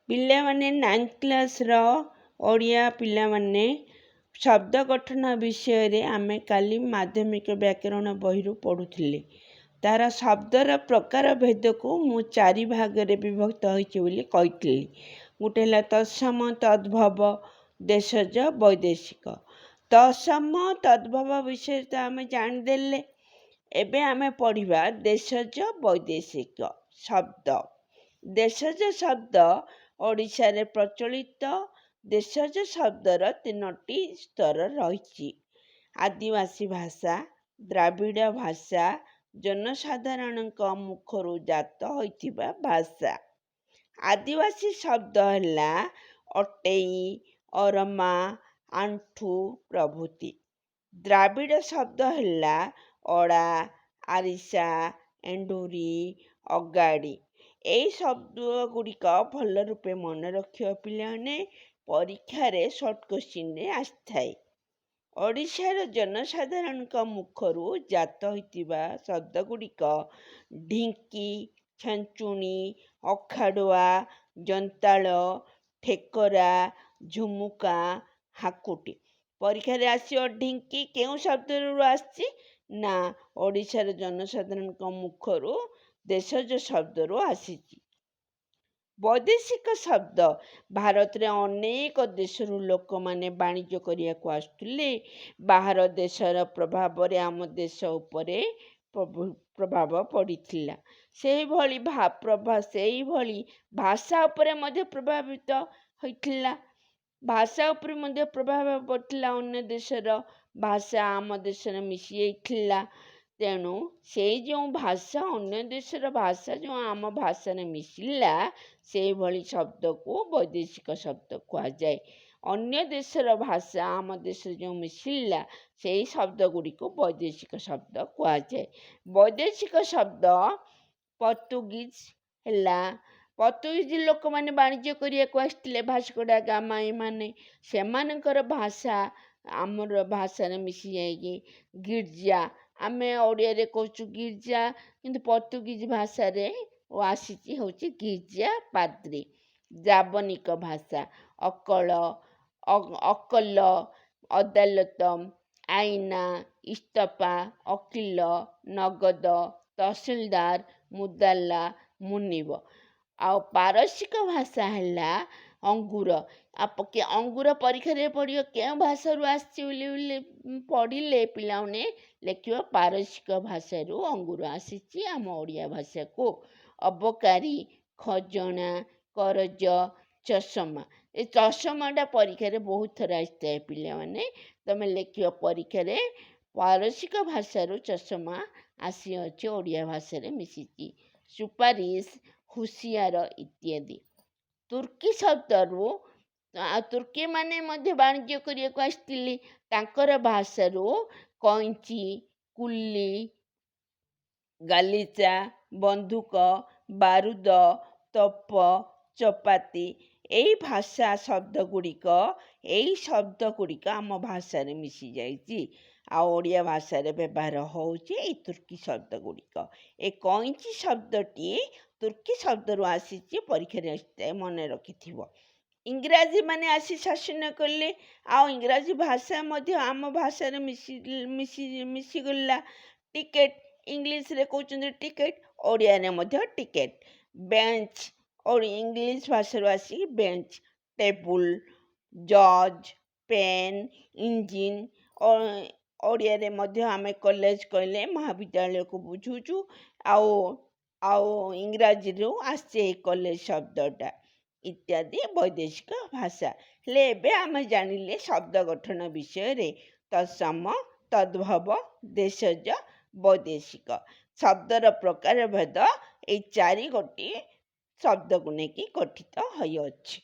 ପିଲାମାନେ 9th କ୍ଲାସ୍ର ଓଡ଼ିଆ ପିଲାମାନେ ଶବ୍ଦ ଗଠନ ବିଷୟରେ ଆମେ କାଲି ମାଧ୍ୟମିକ ବ୍ୟାକରଣ ବହିରୁ ପଢ଼ୁଥିଲେ। ତାର ଶବ୍ଦର ପ୍ରକାର ଭେଦକୁ ମୁଁ 4 ଭାଗରେ ବିଭକ୍ତ ହୋଇଛି ବୋଲି କହିଥିଲି। ଗୋଟେ ହେଲା ତତ୍ସମ, ତଦ୍ଭବ, ଦେଶଜ, ବୈଦେଶିକ। ତତ୍ସମ ତଦ୍ଭବ ବିଷୟରେ ତ ଆମେ ଜାଣିଦେଲେ। ଏବେ ଆମେ ପଢ଼ିବା ଦେଶଜ ବୈଦେଶିକ ଶବ୍ଦ। ଦେଶଜ ଶବ୍ଦ ଓଡ଼ିଶାରେ ପ୍ରଚଳିତ। ଦେଶଜ ଶବ୍ଦର 3ଟି ସ୍ତର ରହିଛି: ଆଦିବାସୀ ଭାଷା, ଦ୍ରାବିଡ଼ ଭାଷା, ଜନସାଧାରଣଙ୍କ ମୁଖରୁ ଜାତ ହୋଇଥିବା ଭାଷା। ଆଦିବାସୀ ଶବ୍ଦ ହେଲା ଅଟେଇ, ଅରମା, ଆଣ୍ଠୁ ପ୍ରଭୃତି। ଦ୍ରାବିଡ଼ ଶବ୍ଦ ହେଲା ଅଡ଼ା, ଆରିସା, ଏଣ୍ଡୁରି, ଅଗାଡ଼ି। ଏଇ ଶବ୍ଦ ଗୁଡ଼ିକ ଭଲ ରୂପେ ମନେ ରଖିବ ପିଲାମାନେ, ପରୀକ୍ଷାରେ ସର୍ଟ କୋଶ୍ଚିନ୍ରେ ଆସିଥାଏ। ଓଡ଼ିଶାର ଜନସାଧାରଣଙ୍କ ମୁଖରୁ ଜାତ ହୋଇଥିବା ଶବ୍ଦ ଗୁଡ଼ିକ ଢିଙ୍କି, ଛାଞ୍ଚୁଣୀ, ଅଖାଡ଼ୁଆ, ଜନ୍ତାଳ, ଠେକରା, ଝୁମୁକା, ହାକୁଟି। ପରୀକ୍ଷାରେ ଆସିବ ଢିଙ୍କି କେଉଁ ଶବ୍ଦରୁ ଆସିଛି? ନା, ଓଡ଼ିଶାର ଜନସାଧାରଣଙ୍କ ମୁଖରୁ ଦେଶଜ ଶବ୍ଦରୁ ଆସିଛି। ବୈଦେଶିକ ଶବ୍ଦ ଭାରତରେ ଅନେକ ଦେଶରୁ ଲୋକମାନେ ବାଣିଜ୍ୟ କରିବାକୁ ଆସୁଥିଲେ। ବାହାର ଦେଶର ପ୍ରଭାବରେ ଆମ ଦେଶ ଉପରେ ପ୍ରଭାବ ପଡ଼ିଥିଲା। ସେଇଭଳି ଭାଷା ଉପରେ ମଧ୍ୟ ପ୍ରଭାବିତ ହୋଇଥିଲା। ଭାଷା ଉପରେ ମଧ୍ୟ ପ୍ରଭାବ ପଡ଼ିଥିଲା। ଅନ୍ୟ ଦେଶର ଭାଷା ଆମ ଦେଶରେ ମିଶିଯାଇଥିଲା। ତେଣୁ ସେଇ ଯେଉଁ ଭାଷା, ଅନ୍ୟ ଦେଶର ଭାଷା ଯେଉଁ ଆମ ଭାଷାରେ ମିଶିଲା, ସେଇଭଳି ଶବ୍ଦକୁ ବୈଦେଶିକ ଶବ୍ଦ କୁହାଯାଏ। ଅନ୍ୟ ଦେଶର ଭାଷା ଆମ ଦେଶରେ ଯେଉଁ ମିଶିଲା, ସେଇ ଶବ୍ଦ ଗୁଡ଼ିକୁ ବୈଦେଶିକ ଶବ୍ଦ କୁହାଯାଏ। ବୈଦେଶିକ ଶବ୍ଦ ପର୍ତ୍ତୁଗୀଜ ହେଲା। ପର୍ତ୍ତୁଗୀଜ ଲୋକମାନେ ବାଣିଜ୍ୟ କରିବାକୁ ଆସିଥିଲେ, ଭାସ୍କୋ ଡା ଗାମା ଏମାନେ। ସେମାନଙ୍କର ଭାଷା ଆମର ଭାଷାରେ ମିଶି ଯାଇକି ଗିର୍ଜା, ଆମେ ଓଡ଼ିଆରେ କହୁଛୁ ଗିର୍ଜା, କିନ୍ତୁ ପର୍ତ୍ତୁଗୀଜ ଭାଷାରେ ଆସିଛି ହେଉଛି ଗିର୍ଜା ପାଦ୍ରୀ। ଜାବନିକ ଭାଷା ଅକଲ, ଅଦାଲତ, ଆଇନା, ଇସ୍ତଫା, ଓକିଲ, ନଗଦ, ତହସିଲଦାର, ମୁଦାଲା, ମୁନିବ। ଆଉ ପାରସିକ ଭାଷା ହେଲା ଅଙ୍ଗୁର। ଅଙ୍ଗୁର ପରୀକ୍ଷାରେ ପଡ଼ିବ କେଉଁ ଭାଷାରୁ ଆସିଛି ବୋଲି ପଢ଼ିଲେ ପିଲାମାନେ ଲେଖିବ ପାରସିକ ଭାଷାରୁ ଅଙ୍ଗୁର ଆସିଛି ଆମ ଓଡ଼ିଆ ଭାଷାକୁ। ଅବକାରୀ, ଖଜଣା, କରଜ, ଚଷମା। ଏ ଚଷମାଟା ପରୀକ୍ଷାରେ ବହୁତ ଥର ଆସିଥାଏ ପିଲାମାନେ। ତମେ ଲେଖିବ ପରୀକ୍ଷାରେ ପାରସିକ ଭାଷାରୁ ଚଷମା ଆସିଅଛି, ଓଡ଼ିଆ ଭାଷାରେ ମିଶିଛି। ସୁପାରିଶ, ହୁସିଆର ଇତ୍ୟାଦି। ତୁର୍କୀ ଶବ୍ଦରୁ ତୁର୍କୀମାନେ ମଧ୍ୟ ବାଣିଜ୍ୟ କରିବାକୁ ଆସିଥିଲେ। ତାଙ୍କର ଭାଷାରୁ କଇଁଚି, କୁଲି, ଗାଲିଚା, ବନ୍ଧୁକ, ବାରୁଦ, ତୋପ, ଚପାତି। ଏଇ ଶବ୍ଦ ଗୁଡ଼ିକ ଆମ ଭାଷାରେ ମିଶିଯାଇଛି। ଆଉ ଓଡ଼ିଆ ଭାଷାରେ ବ୍ୟବହାର ହେଉଛି ଏଇ ତୁର୍କୀ ଶବ୍ଦ ଗୁଡ଼ିକ। ଏ କଇଁଚି ଶବ୍ଦଟି ତୁର୍କୀ ଶବ୍ଦରୁ ଆସିଛି, ପରୀକ୍ଷାରେ ଆସିଥାଏ, ମନେ ରଖିଥିବ। ଇଂରାଜୀ ମାନେ ଆସି ଶାସନ କଲେ, ଆଉ ଇଂରାଜୀ ଭାଷା ମଧ୍ୟ ଆମ ଭାଷାରେ ମିଶିଗଲା। ଟିକେଟ, ଇଂଲିଶରେ କହୁଛନ୍ତି ଟିକେଟ, ଓଡ଼ିଆରେ ମଧ୍ୟ ଟିକେଟ। ବେଞ୍ଚ, ଇଂଲିଶ ଭାଷାରୁ ଆସିକି ବେଞ୍ଚ। ଟେବୁଲ, ଜଜ୍, ପେନ୍, ଇଞ୍ଜିନ୍। ଓଡ଼ିଆରେ ମଧ୍ୟ ଆମେ କଲେଜ କହିଲେ ମହାବିଦ୍ୟାଳୟକୁ ବୁଝୁଛୁ। ଆଉ ଇଂରାଜୀରୁ ଆସିଛି ଏଇ କଲେଜ ଶବ୍ଦଟା ଇତ୍ୟାଦି ବୈଦେଶିକ ଭାଷା। ହେଲେ ଏବେ ଆମେ ଜାଣିଲେ ଶବ୍ଦ ଗଠନ ବିଷୟରେ। ତତ୍ସମ, ତଦ୍ଭବ, ଦେଶଜ, ବୈଦେଶିକ। ଶବ୍ଦର ପ୍ରକାର ଭେଦ ଏଇ 4 ଗୋଟି ଶବ୍ଦକୁ ନେଇକି ଗଠିତ ହୋଇଅଛି।